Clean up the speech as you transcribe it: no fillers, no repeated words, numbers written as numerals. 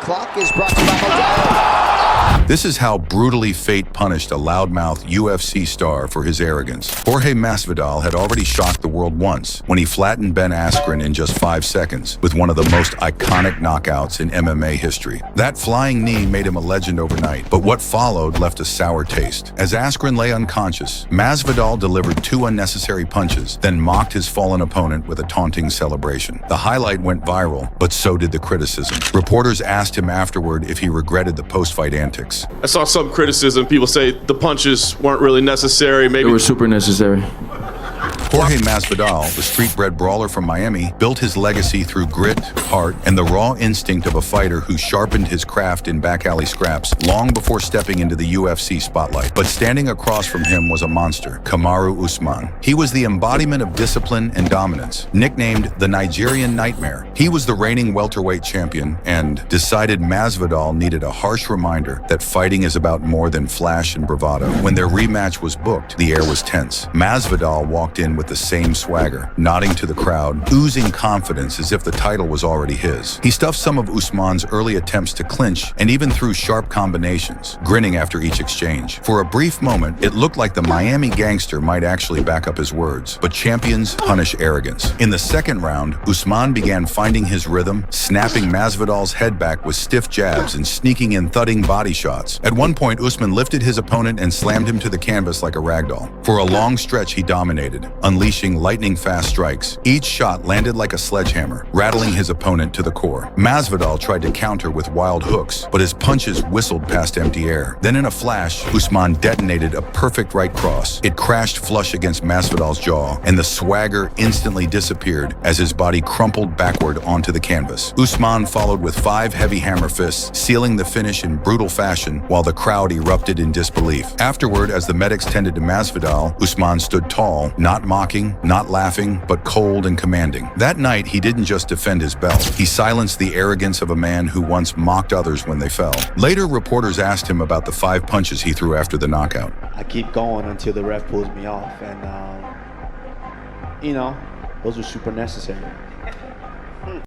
clock is brought to you by Modelo. This is how brutally fate punished a loudmouth UFC star for his arrogance. Jorge Masvidal had already shocked the world once when he flattened Ben Askren in just 5 seconds with one of the most iconic knockouts in MMA history. That flying knee made him a legend overnight, but what followed left a sour taste. As Askren lay unconscious, Masvidal delivered 2 unnecessary punches, then mocked his fallen opponent with a taunting celebration. The highlight went viral, but so did the criticism. Reporters asked him afterward if he regretted the post-fight antics. I saw some criticism. People say the punches weren't really necessary. Maybe they were super necessary. Jorge Masvidal, the street-bred brawler from Miami, built his legacy through grit, heart, and the raw instinct of a fighter who sharpened his craft in back alley scraps long before stepping into the UFC spotlight. But standing across from him was a monster, Kamaru Usman. He was the embodiment of discipline and dominance, nicknamed the Nigerian Nightmare. He was the reigning welterweight champion and decided Masvidal needed a harsh reminder that fighting is about more than flash and bravado. When their rematch was booked, the air was tense. Masvidal walked in with the same swagger, nodding to the crowd, oozing confidence as if the title was already his. He stuffed some of Usman's early attempts to clinch and even threw sharp combinations, grinning after each exchange. For a brief moment, it looked like the Miami gangster might actually back up his words, but champions punish arrogance. In the second round, Usman began finding his rhythm, snapping Masvidal's head back with stiff jabs and sneaking in thudding body shots. At one point, Usman lifted his opponent and slammed him to the canvas like a ragdoll. For a long stretch, he dominated, unleashing lightning-fast strikes. Each shot landed like a sledgehammer, rattling his opponent to the core. Masvidal tried to counter with wild hooks, but his punches whistled past empty air. Then in a flash, Usman detonated a perfect right cross. It crashed flush against Masvidal's jaw, and the swagger instantly disappeared as his body crumpled backward onto the canvas. Usman followed with 5 heavy hammer fists, sealing the finish in brutal fashion while the crowd erupted in disbelief. Afterward, as the medics tended to Masvidal, Usman stood tall, not mocking, not laughing, but cold and commanding. That night, he didn't just defend his belt. He silenced the arrogance of a man who once mocked others when they fell. Later, reporters asked him about the 5 punches he threw after the knockout. I keep going until the ref pulls me off, and, those are super necessary.